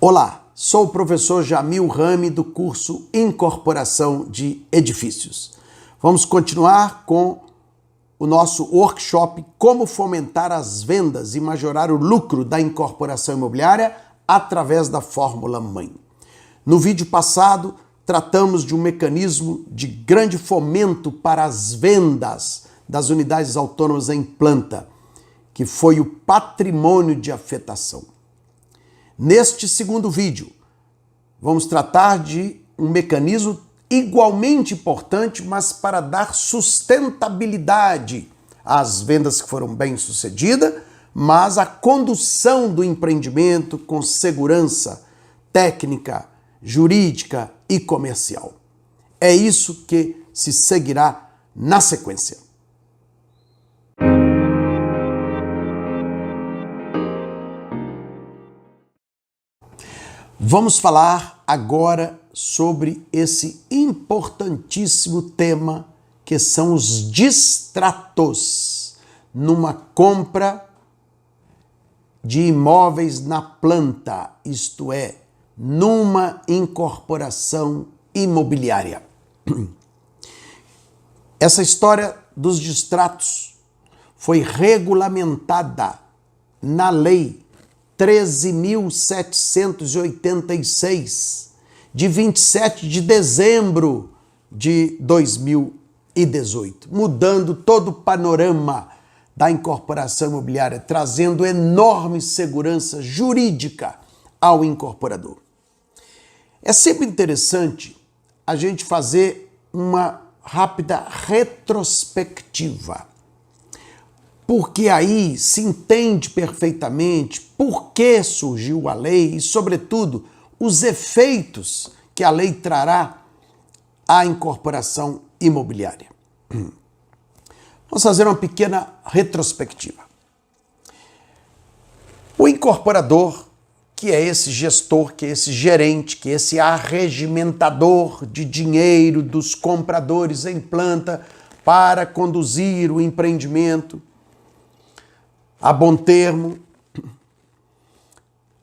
Olá, sou o professor Jamil Rami do curso Incorporação de Edifícios. Vamos continuar com o nosso workshop Como fomentar as vendas e majorar o lucro da incorporação imobiliária através da fórmula mãe. No vídeo passado, tratamos de um mecanismo de grande fomento para as vendas das unidades autônomas em planta, que foi o patrimônio de afetação. Neste segundo vídeo, vamos tratar de um mecanismo igualmente importante, mas para dar sustentabilidade às vendas que foram bem-sucedidas, mas a condução do empreendimento com segurança técnica, jurídica e comercial. É isso que se seguirá na sequência. Vamos falar agora sobre esse importantíssimo tema que são os distratos numa compra de imóveis na planta, isto é, numa incorporação imobiliária. Essa história dos distratos foi regulamentada na Lei 13.786, de 27 de dezembro de 2018, mudando todo o panorama da incorporação imobiliária, trazendo enorme segurança jurídica ao incorporador. É sempre interessante a gente fazer uma rápida retrospectiva, porque aí se entende perfeitamente por que surgiu a lei e, sobretudo, os efeitos que a lei trará à incorporação imobiliária. Vamos fazer uma pequena retrospectiva. O incorporador, que é esse gestor, que é esse gerente, que é esse arregimentador de dinheiro dos compradores em planta para conduzir o empreendimento a bom termo,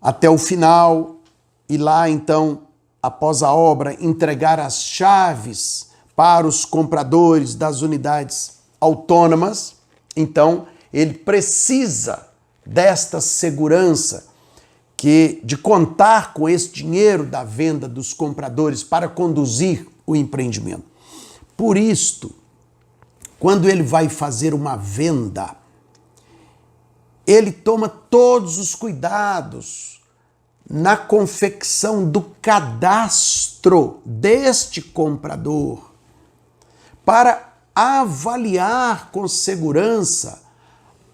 até o final, e lá então, após a obra, entregar as chaves para os compradores das unidades autônomas. Então, ele precisa desta segurança de contar com esse dinheiro da venda dos compradores para conduzir o empreendimento. Por isto, quando ele vai fazer uma venda, ele toma todos os cuidados na confecção do cadastro deste comprador para avaliar com segurança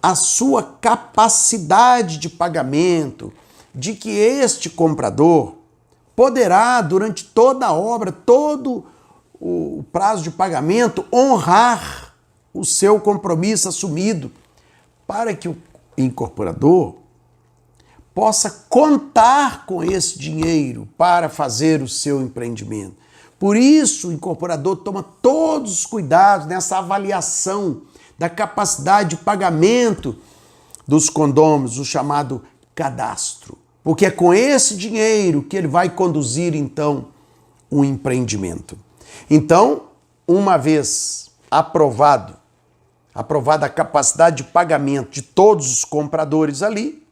a sua capacidade de pagamento, de que este comprador poderá, durante toda a obra, todo o prazo de pagamento, honrar o seu compromisso assumido, para que o incorporador possa contar com esse dinheiro para fazer o seu empreendimento. Por isso, o incorporador toma todos os cuidados nessa avaliação da capacidade de pagamento dos condôminos, o chamado cadastro. Porque é com esse dinheiro que ele vai conduzir, então, o empreendimento. Então, uma vez aprovada a capacidade de pagamento de todos os compradores ali,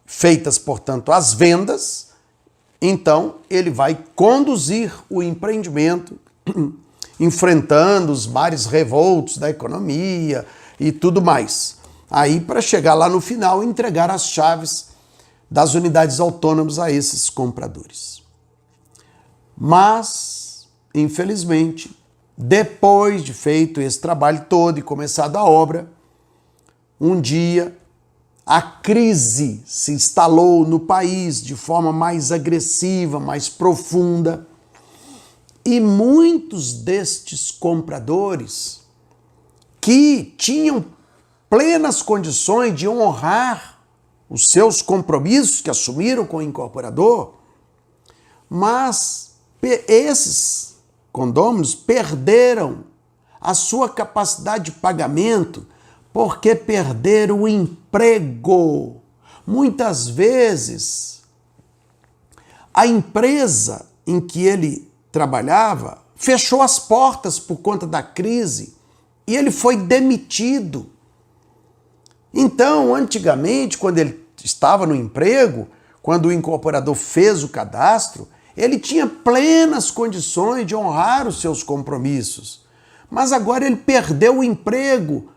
feitas, portanto, as vendas, então ele vai conduzir o empreendimento, enfrentando os mares revoltos da economia e tudo mais. Aí, para chegar lá no final, entregar as chaves das unidades autônomas a esses compradores. Mas, infelizmente, depois de feito esse trabalho todo e começada a obra, um dia a crise se instalou no país de forma mais agressiva, mais profunda, e muitos destes compradores que tinham plenas condições de honrar os seus compromissos que assumiram com o incorporador, mas esses condôminos perderam a sua capacidade de pagamento porque perderam o emprego. Muitas vezes A empresa em que ele trabalhava fechou as portas por conta da crise e ele foi demitido. Então, antigamente, quando ele estava no emprego, quando o incorporador fez o cadastro, ele tinha plenas condições de honrar os seus compromissos. Mas agora ele perdeu o emprego,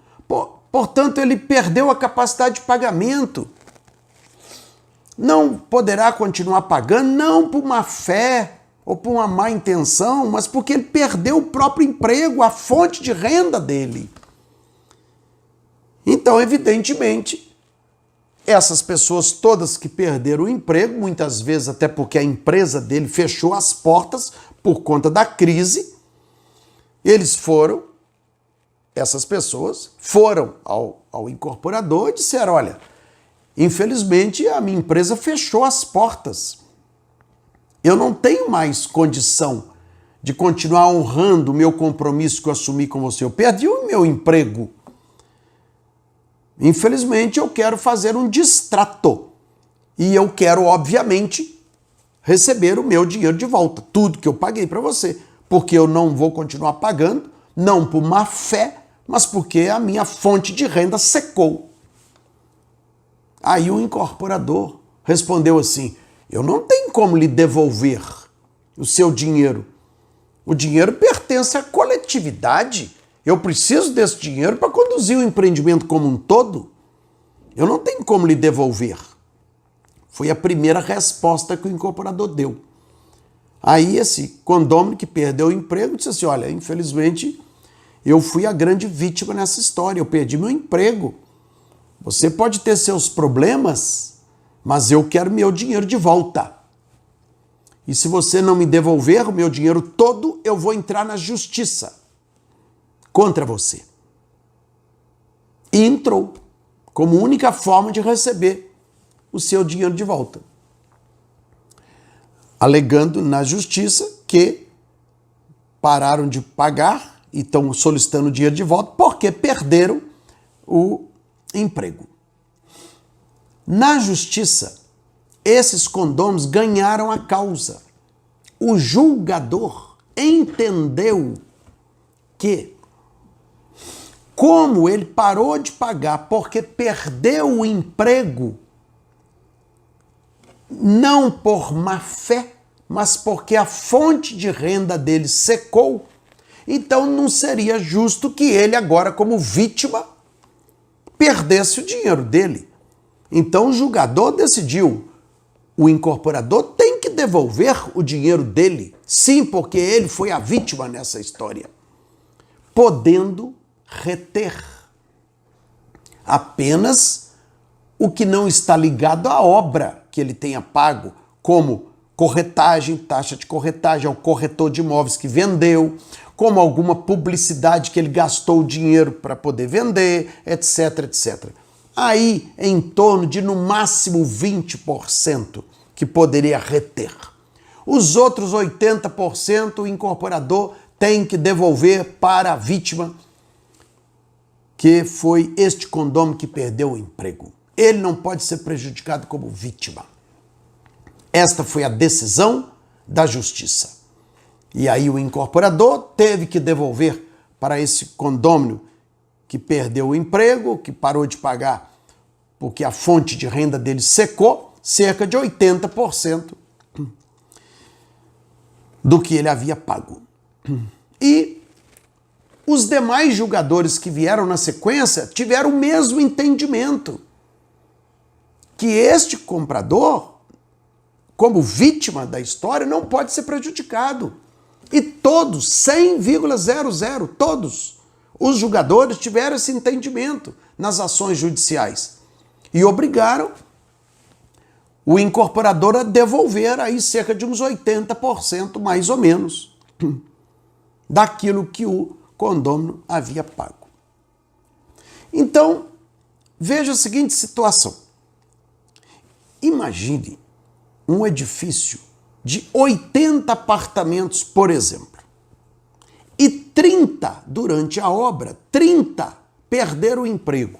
portanto, ele perdeu a capacidade de pagamento. Não poderá continuar pagando, não por má fé ou por uma má intenção, mas porque ele perdeu o próprio emprego, a fonte de renda dele. Então, evidentemente, essas pessoas todas que perderam o emprego, muitas vezes até porque a empresa dele fechou as portas por conta da crise, essas pessoas foram ao incorporador e disseram, olha, infelizmente a minha empresa fechou as portas. Eu não tenho mais condição de continuar honrando o meu compromisso que eu assumi com você. Eu perdi o meu emprego. Infelizmente, eu quero fazer um distrato. E eu quero, obviamente, receber o meu dinheiro de volta. Tudo que eu paguei para você. Porque eu não vou continuar pagando, não por má fé, mas porque a minha fonte de renda secou. Aí o incorporador respondeu assim, eu não tenho como lhe devolver o seu dinheiro. O dinheiro pertence à coletividade. Eu preciso desse dinheiro para conduzir o empreendimento como um todo. Eu não tenho como lhe devolver. Foi a primeira resposta que o incorporador deu. Aí esse condômino que perdeu o emprego disse assim, olha, infelizmente eu fui a grande vítima nessa história, eu perdi meu emprego. Você pode ter seus problemas, mas eu quero meu dinheiro de volta. E se você não me devolver o meu dinheiro todo, eu vou entrar na justiça contra você. E entrou como única forma de receber o seu dinheiro de volta. Alegando na justiça que pararam de pagar e estão solicitando o dinheiro de volta porque perderam o emprego. Na justiça, esses condôminos ganharam a causa. O julgador entendeu que, como ele parou de pagar porque perdeu o emprego, não por má fé, mas porque a fonte de renda dele secou, então não seria justo que ele agora, como vítima, perdesse o dinheiro dele. Então o julgador decidiu, o incorporador tem que devolver o dinheiro dele, sim, porque ele foi a vítima nessa história, podendo reter apenas o que não está ligado à obra que ele tenha pago, como corretagem, taxa de corretagem ao corretor de imóveis que vendeu, como alguma publicidade que ele gastou o dinheiro para poder vender, etc, etc. Aí, em torno de, no máximo, 20% que poderia reter. Os outros 80% o incorporador tem que devolver para a vítima, que foi este condômino que perdeu o emprego. Ele não pode ser prejudicado como vítima. Esta foi a decisão da justiça. E aí o incorporador teve que devolver para esse condômino que perdeu o emprego, que parou de pagar porque a fonte de renda dele secou, cerca de 80% do que ele havia pago. E os demais julgadores que vieram na sequência tiveram o mesmo entendimento, que este comprador, como vítima da história, não pode ser prejudicado. E todos, 100,00, todos os julgadores tiveram esse entendimento nas ações judiciais e obrigaram o incorporador a devolver aí cerca de uns 80%, mais ou menos, daquilo que o condômino havia pago. Então, veja a seguinte situação. Imagine um edifício de 80 apartamentos, por exemplo, e 30 durante a obra, 30 perderam o emprego.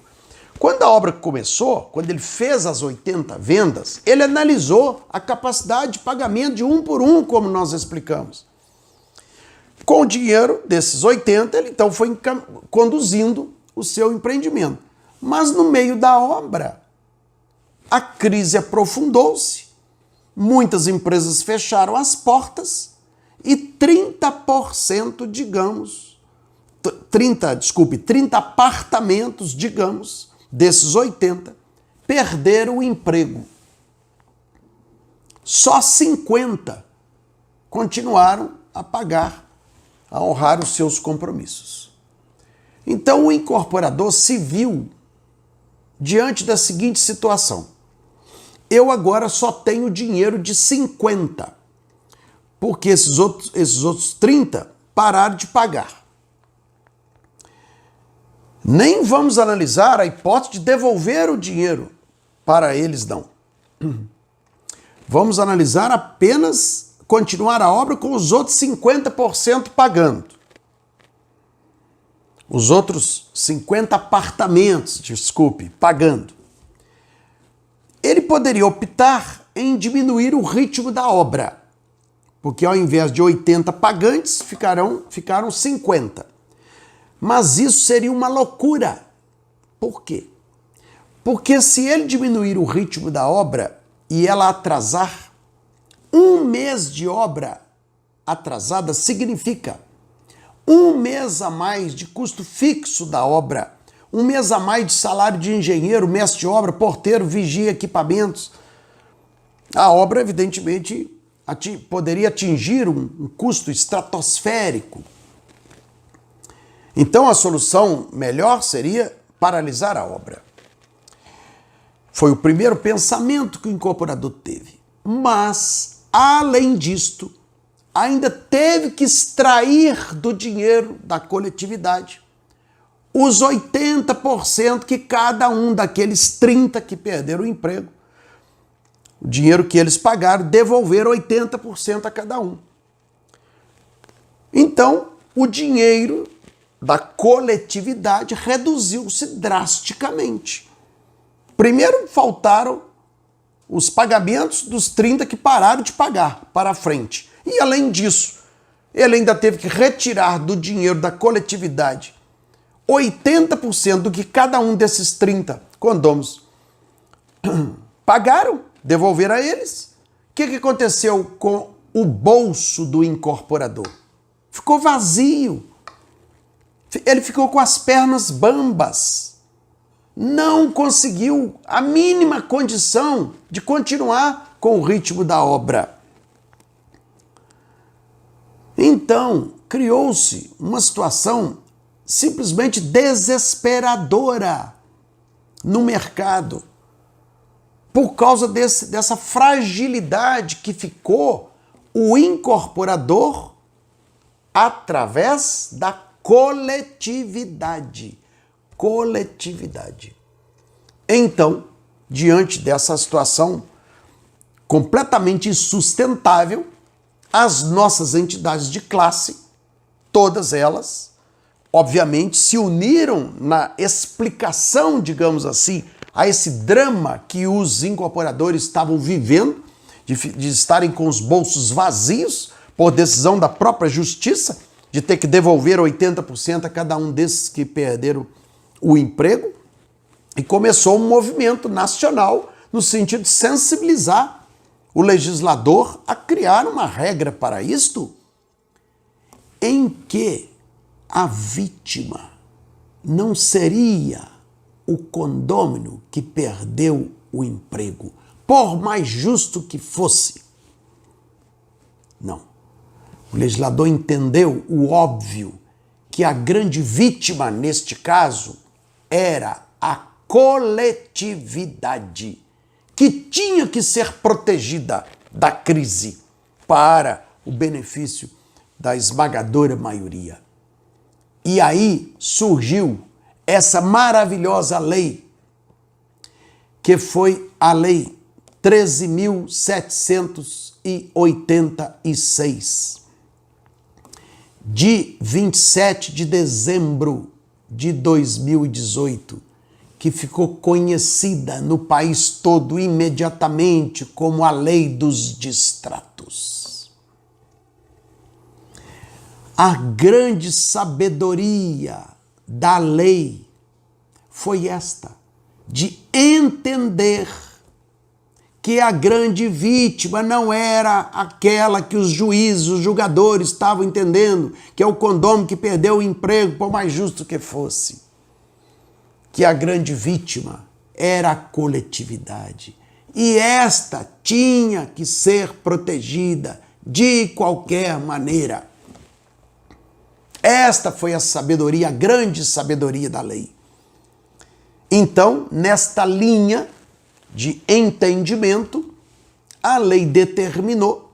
Quando a obra começou, quando ele fez as 80 vendas, ele analisou a capacidade de pagamento de um por um, como nós explicamos. Com o dinheiro desses 80, ele então foi conduzindo o seu empreendimento. Mas no meio da obra, a crise aprofundou-se, muitas empresas fecharam as portas e 30%, digamos, 30 apartamentos, digamos, desses 80, perderam o emprego. Só 50 continuaram a pagar, a honrar os seus compromissos. Então o incorporador se viu diante da seguinte situação: eu agora só tenho dinheiro de 50, porque esses outros 30 pararam de pagar. Nem vamos analisar a hipótese de devolver o dinheiro para eles, não. Vamos analisar apenas continuar a obra com os outros 50% pagando. Os outros 50 apartamentos, pagando. Ele poderia optar em diminuir o ritmo da obra, porque ao invés de 80 pagantes, ficaram 50. Mas isso seria uma loucura. Por quê? Porque se ele diminuir o ritmo da obra e ela atrasar, um mês de obra atrasada significa um mês a mais de custo fixo da obra, um mês a mais de salário de engenheiro, mestre de obra, porteiro, vigia, equipamentos. A obra, evidentemente, poderia atingir um custo estratosférico. Então a solução melhor seria paralisar a obra. Foi o primeiro pensamento que o incorporador teve. Mas, além disto, ainda teve que extrair do dinheiro da coletividade os 80% que cada um daqueles 30 que perderam o emprego, o dinheiro que eles pagaram, devolver 80% a cada um. Então, o dinheiro da coletividade reduziu-se drasticamente. Primeiro, faltaram os pagamentos dos 30 que pararam de pagar para frente. E, além disso, ele ainda teve que retirar do dinheiro da coletividade 80% do que cada um desses 30 condôminos pagaram, devolveram a eles. O que aconteceu com o bolso do incorporador? Ficou vazio. Ele ficou com as pernas bambas. Não conseguiu a mínima condição de continuar com o ritmo da obra. Então, criou-se uma situação simplesmente desesperadora no mercado por causa dessa fragilidade que ficou o incorporador através da coletividade. Então, diante dessa situação completamente insustentável, as nossas entidades de classe, todas elas, obviamente, se uniram na explicação, digamos assim, a esse drama que os incorporadores estavam vivendo, de estarem com os bolsos vazios por decisão da própria justiça, de ter que devolver 80% a cada um desses que perderam o emprego, e começou um movimento nacional no sentido de sensibilizar o legislador a criar uma regra para isto, em que a vítima não seria o condômino que perdeu o emprego, por mais justo que fosse. Não. O legislador entendeu o óbvio, que a grande vítima, neste caso, era a coletividade, que tinha que ser protegida da crise para o benefício da esmagadora maioria. E aí surgiu essa maravilhosa lei, que foi a Lei 13.786, de 27 de dezembro de 2018, que ficou conhecida no país todo imediatamente como a Lei dos Distratos. A grande sabedoria da lei foi esta, de entender que a grande vítima não era aquela que os juízes, os julgadores estavam entendendo, que é o condômino que perdeu o emprego, por mais justo que fosse. Que a grande vítima era a coletividade. E esta tinha que ser protegida de qualquer maneira. Esta foi a sabedoria, a grande sabedoria da lei. Então, nesta linha de entendimento, a lei determinou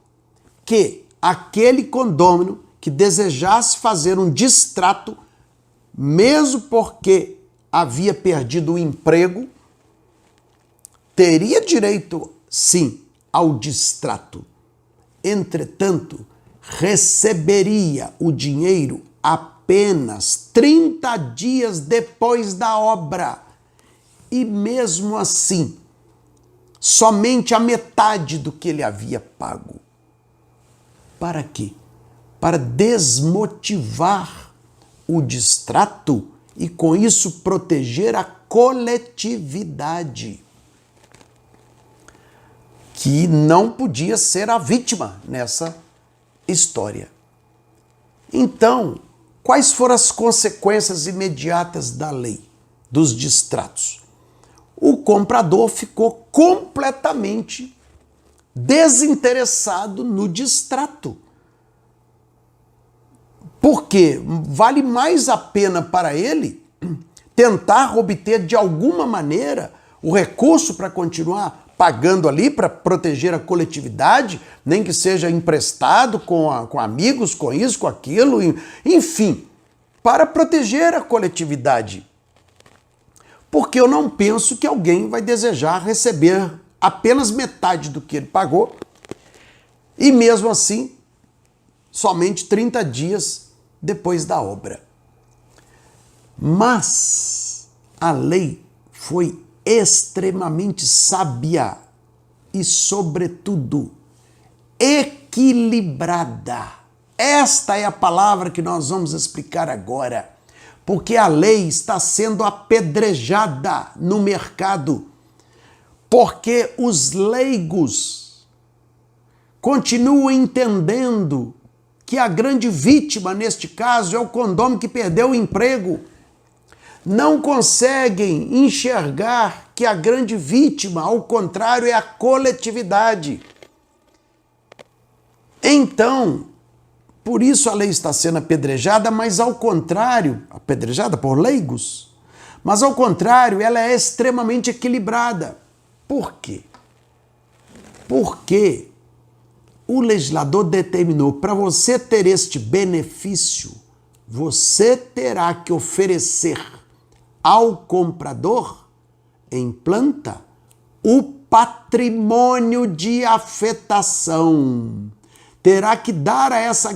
que aquele condômino que desejasse fazer um distrato, mesmo porque havia perdido o emprego, teria direito, sim, ao distrato. Entretanto, receberia o dinheiro apenas 30 dias depois da obra. E mesmo assim, somente a metade do que ele havia pago. Para quê? Para desmotivar o distrato e com isso proteger a coletividade, que não podia ser a vítima nessa história. Então, quais foram as consequências imediatas da lei dos distratos? O comprador ficou completamente desinteressado no distrato. Porque vale mais a pena para ele tentar obter de alguma maneira o recurso para continuar pagando ali, para proteger a coletividade, nem que seja emprestado com amigos, com isso, com aquilo, enfim, para proteger a coletividade. Porque eu não penso que alguém vai desejar receber apenas metade do que ele pagou e mesmo assim somente 30 dias depois da obra. Mas a lei foi extremamente sábia e, sobretudo, equilibrada. Esta é a palavra que nós vamos explicar agora. Porque a lei está sendo apedrejada no mercado, porque os leigos continuam entendendo que a grande vítima, neste caso, é o condômino que perdeu o emprego. Não conseguem enxergar que a grande vítima, ao contrário, é a coletividade. Então, por isso a lei está sendo apedrejada, mas ao contrário, apedrejada por leigos, mas ao contrário, ela é extremamente equilibrada. Por quê? Porque o legislador determinou, para você ter este benefício, você terá que oferecer ao comprador, em planta, o patrimônio de afetação. Terá que dar esta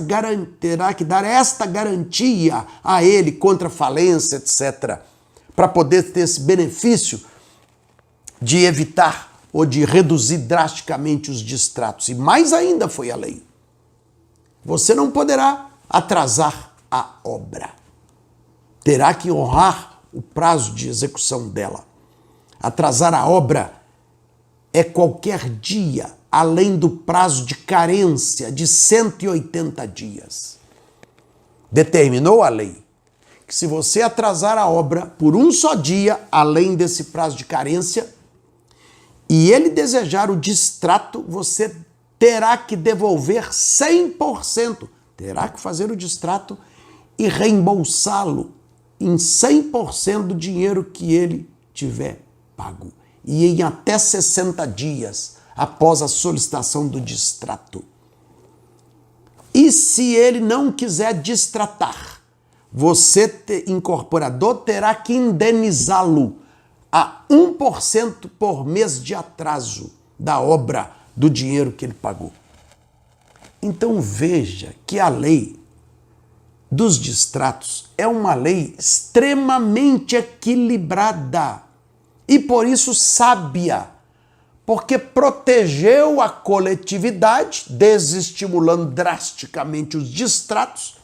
garantia a ele contra falência, etc., para poder ter esse benefício de evitar ou de reduzir drasticamente os distratos. E mais ainda foi a lei. Você não poderá atrasar a obra. Terá que honrar o prazo de execução dela. Atrasar a obra é qualquer dia além do prazo de carência de 180 dias. Determinou a lei que se você atrasar a obra por um só dia, além desse prazo de carência, e ele desejar o distrato, você terá que devolver 100%. Terá que fazer o distrato e reembolsá-lo em 100% do dinheiro que ele tiver pago. E em até 60 dias após a solicitação do distrato. E se ele não quiser distratar, você, incorporador, terá que indenizá-lo a 1% por mês de atraso da obra, do dinheiro que ele pagou. Então veja que a lei dos distratos é uma lei extremamente equilibrada. e por isso sábia, porque protegeu a coletividade, desestimulando drasticamente os distratos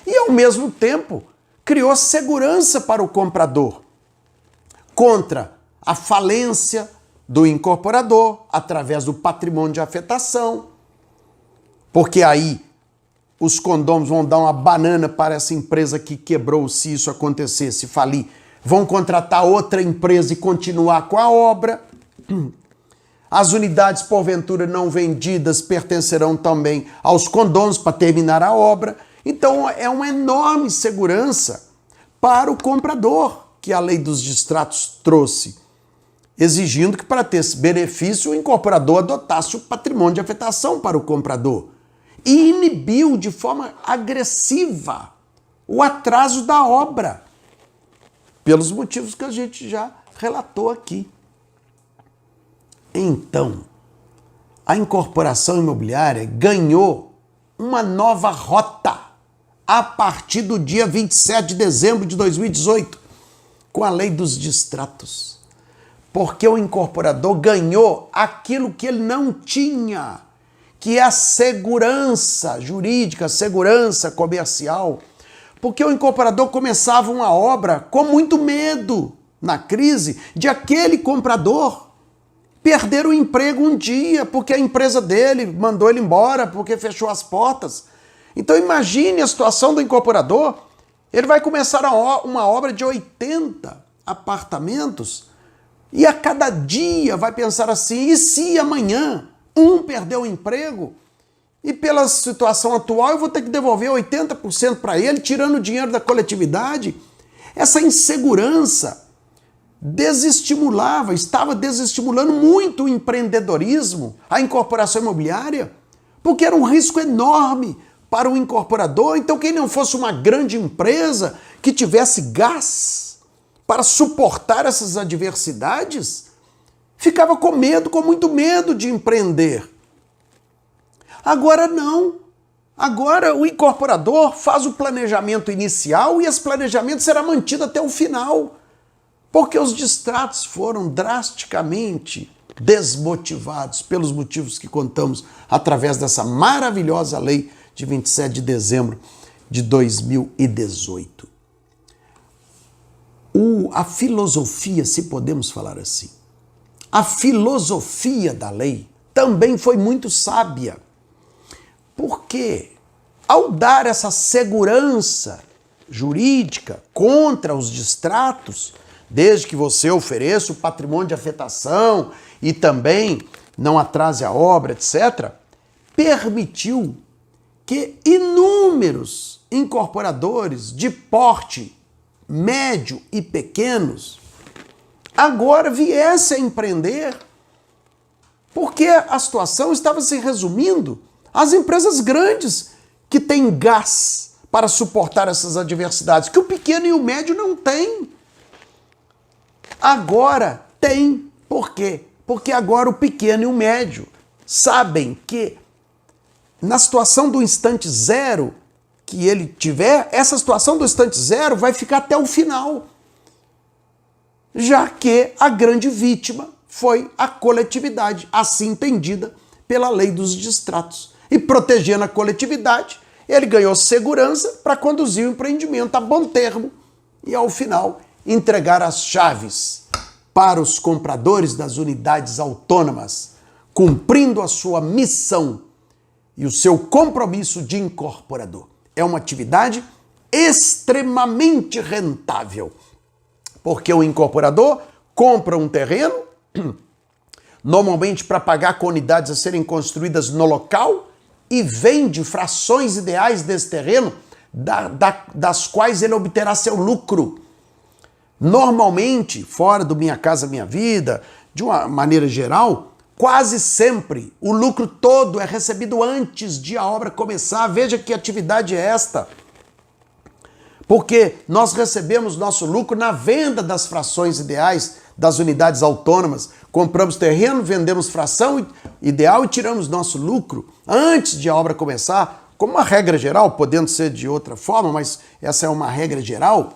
e, ao mesmo tempo, criou segurança para o comprador contra a falência do incorporador através do patrimônio de afetação, porque aí os condôminos vão dar uma banana para essa empresa que quebrou, se isso acontecer, se falir, vão contratar outra empresa e continuar com a obra. As unidades, porventura, não vendidas pertencerão também aos condôminos para terminar a obra. Então, é uma enorme segurança para o comprador que a lei dos distratos trouxe, exigindo que, para ter esse benefício, o incorporador adotasse o patrimônio de afetação para o comprador e inibiu de forma agressiva o atraso da obra, pelos motivos que a gente já relatou aqui. Então, a incorporação imobiliária ganhou uma nova rota a partir do dia 27 de dezembro de 2018, com a lei dos distratos. Porque o incorporador ganhou aquilo que ele não tinha, que é a segurança jurídica, a segurança comercial. Porque o incorporador começava uma obra com muito medo, na crise, de aquele comprador perder o emprego um dia, porque a empresa dele mandou ele embora, porque fechou as portas. Então imagine a situação do incorporador. Ele vai começar uma obra de 80 apartamentos e a cada dia vai pensar assim, e se amanhã um perder o emprego e pela situação atual eu vou ter que devolver 80% para ele, tirando o dinheiro da coletividade? Essa insegurança estava desestimulando muito o empreendedorismo, a incorporação imobiliária, porque era um risco enorme para o incorporador. Então, quem não fosse uma grande empresa que tivesse gás para suportar essas adversidades, ficava com medo, com muito medo de empreender. Agora não. Agora o incorporador faz o planejamento inicial e esse planejamento será mantido até o final, porque os distratos foram drasticamente desmotivados pelos motivos que contamos através dessa maravilhosa lei de 27 de dezembro de 2018. A filosofia, se podemos falar assim, a filosofia da lei também foi muito sábia, porque ao dar essa segurança jurídica contra os distratos, desde que você ofereça o patrimônio de afetação e também não atrase a obra, etc., permitiu que inúmeros incorporadores de porte médio e pequenos agora viessem a empreender, porque a situação estava se resumindo às empresas grandes que têm gás para suportar essas adversidades, que o pequeno e o médio não têm. Agora tem. Por quê? Porque agora o pequeno e o médio sabem que na situação do instante zero que ele tiver, essa situação do instante zero vai ficar até o final, já que a grande vítima foi a coletividade, assim entendida pela lei dos distratos. E protegendo a coletividade, ele ganhou segurança para conduzir o empreendimento a bom termo e, ao final, entregar as chaves para os compradores das unidades autônomas, cumprindo a sua missão e o seu compromisso de incorporador. É uma atividade extremamente rentável, porque o incorporador compra um terreno, normalmente para pagar com unidades a serem construídas no local, e vende frações ideais desse terreno, das quais ele obterá seu lucro. Normalmente, fora do Minha Casa Minha Vida, de uma maneira geral, quase sempre o lucro todo é recebido antes de a obra começar. Veja que atividade é esta. Porque nós recebemos nosso lucro na venda das frações ideais das unidades autônomas. Compramos terreno, vendemos fração ideal e tiramos nosso lucro antes de a obra começar, como uma regra geral, podendo ser de outra forma, mas essa é uma regra geral.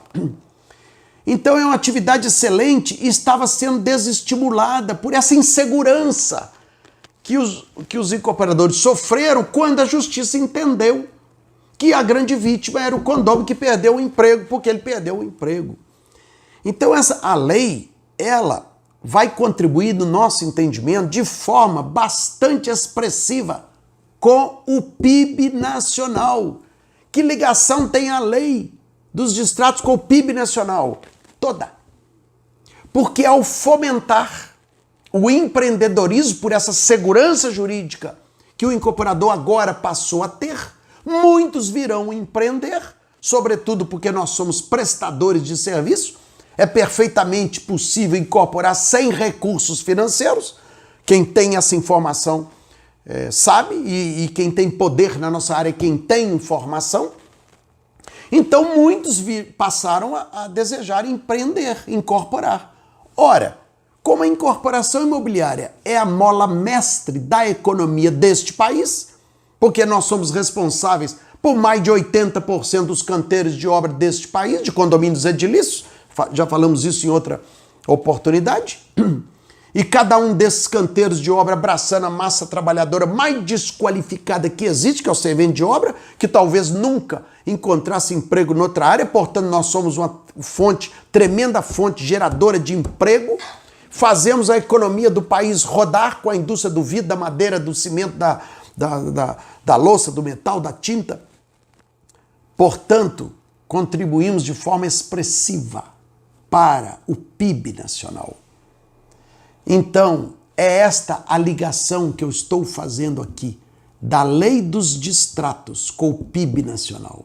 Então é uma atividade excelente e estava sendo desestimulada por essa insegurança que os incorporadores sofreram quando a justiça entendeu que a grande vítima era o condômino que perdeu o emprego, porque ele perdeu o emprego. Então a lei, ela vai contribuir no nosso entendimento de forma bastante expressiva com o PIB nacional. Que ligação tem a lei dos distratos com o PIB nacional? Toda. Porque ao fomentar o empreendedorismo por essa segurança jurídica que o incorporador agora passou a ter, muitos virão empreender, sobretudo porque nós somos prestadores de serviço. É perfeitamente possível incorporar sem recursos financeiros. Quem tem essa informação sabe, e quem tem poder na nossa área é quem tem informação. Então muitos passaram a desejar empreender, incorporar. Ora, como a incorporação imobiliária é a mola mestre da economia deste país, porque nós somos responsáveis por mais de 80% dos canteiros de obra deste país, de condomínios edilícios, já falamos isso em outra oportunidade, e cada um desses canteiros de obra abraçando a massa trabalhadora mais desqualificada que existe, que é o servente de obra, que talvez nunca encontrasse emprego noutra área, portanto nós somos uma tremenda fonte geradora de emprego, fazemos a economia do país rodar com a indústria do vidro, da madeira, do cimento, da louça, do metal, da tinta. Portanto, contribuímos de forma expressiva para o PIB nacional. Então, é esta a ligação que eu estou fazendo aqui, da lei dos distratos com o PIB nacional.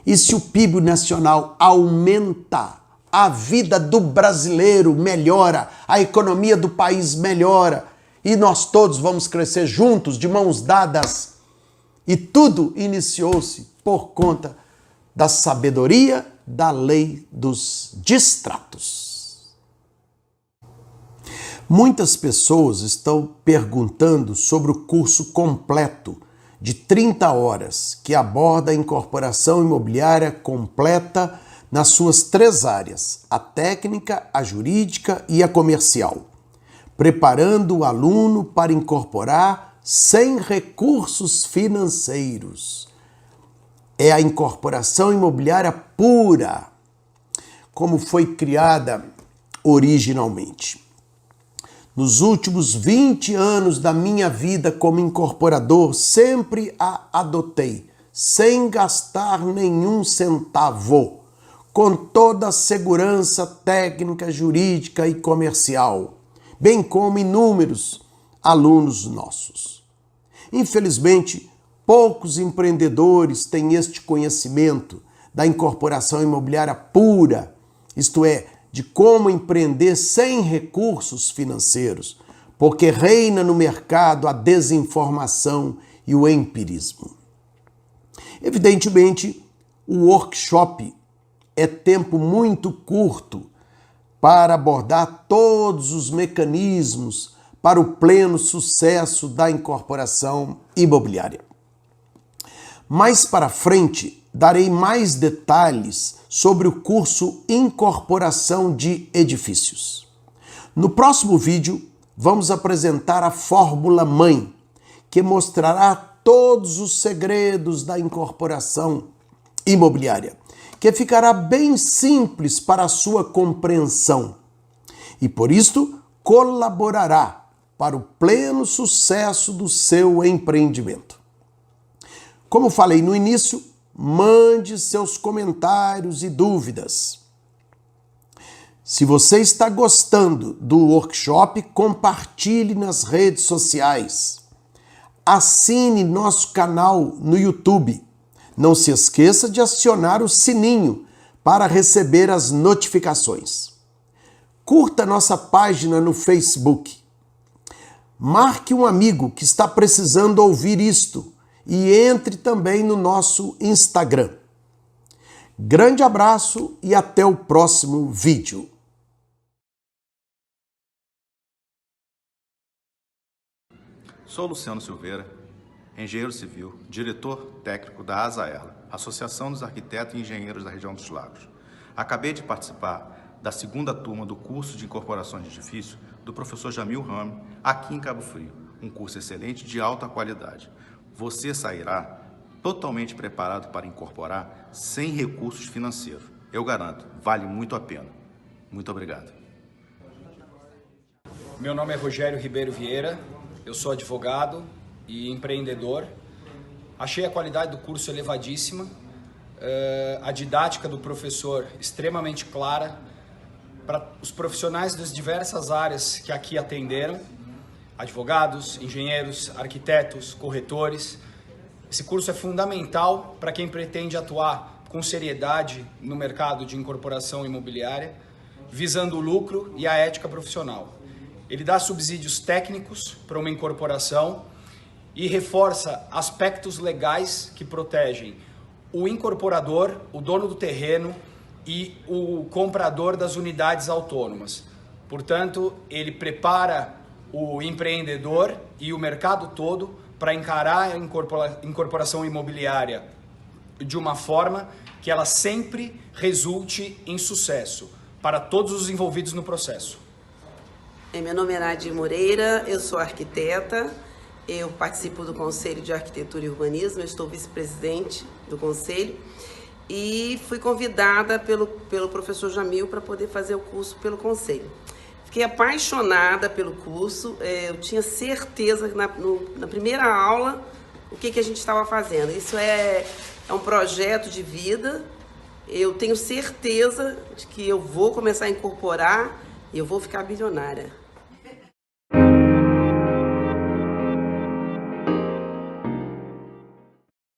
E se o PIB nacional aumenta, a vida do brasileiro melhora, a economia do país melhora, e nós todos vamos crescer juntos, de mãos dadas. E tudo iniciou-se por conta da sabedoria da lei dos distratos. Muitas pessoas estão perguntando sobre o curso completo de 30 horas que aborda a incorporação imobiliária completa nas suas 3 áreas, a técnica, a jurídica e a comercial, preparando o aluno para incorporar sem recursos financeiros. É a incorporação imobiliária pura, como foi criada originalmente. Nos últimos 20 anos da minha vida como incorporador, sempre a adotei, sem gastar nenhum centavo, com toda a segurança técnica, jurídica e comercial, bem como inúmeros alunos nossos. Infelizmente, poucos empreendedores têm este conhecimento da incorporação imobiliária pura, isto é, de como empreender sem recursos financeiros, porque reina no mercado a desinformação e o empirismo. Evidentemente, o workshop é tempo muito curto para abordar todos os mecanismos para o pleno sucesso da incorporação imobiliária. Mais para frente, darei mais detalhes sobre o curso Incorporação de Edifícios. No próximo vídeo, vamos apresentar a fórmula-mãe, que mostrará todos os segredos da incorporação imobiliária, que ficará bem simples para a sua compreensão e, por isto, colaborará para o pleno sucesso do seu empreendimento. Como falei no início, mande seus comentários e dúvidas. Se você está gostando do workshop, compartilhe nas redes sociais. Assine nosso canal no YouTube. Não se esqueça de acionar o sininho para receber as notificações. Curta nossa página no Facebook. Marque um amigo que está precisando ouvir isto e entre também no nosso Instagram. Grande abraço e até o próximo vídeo. Sou Luciano Silveira, engenheiro civil, diretor técnico da ASAERLA, Associação dos Arquitetos e Engenheiros da Região dos Lagos. Acabei de participar da segunda turma do curso de incorporação de edifício do professor Jamil Rami, aqui em Cabo Frio. Um curso excelente de alta qualidade. Você sairá totalmente preparado para incorporar sem recursos financeiros. Eu garanto, vale muito a pena. Muito obrigado. Meu nome é Rogério Ribeiro Vieira, eu sou advogado e empreendedor. Achei a qualidade do curso elevadíssima, a didática do professor extremamente clara, para os profissionais das diversas áreas que aqui atenderam, advogados, engenheiros, arquitetos, corretores. Esse curso é fundamental para quem pretende atuar com seriedade no mercado de incorporação imobiliária, visando o lucro e a ética profissional. Ele dá subsídios técnicos para uma incorporação e reforça aspectos legais que protegem o incorporador, o dono do terreno e o comprador das unidades autônomas. Portanto, ele prepara o empreendedor e o mercado todo para encarar a incorporação imobiliária de uma forma que ela sempre resulte em sucesso para todos os envolvidos no processo. Meu nome é Nadir Moreira, eu sou arquiteta, eu participo do Conselho de Arquitetura e Urbanismo, eu estou vice-presidente do Conselho e fui convidada pelo professor Jamil para poder fazer o curso pelo Conselho. Fiquei apaixonada pelo curso, eu tinha certeza na primeira aula o que a gente estava fazendo. Isso é um projeto de vida, eu tenho certeza de que eu vou começar a incorporar e eu vou ficar bilionária.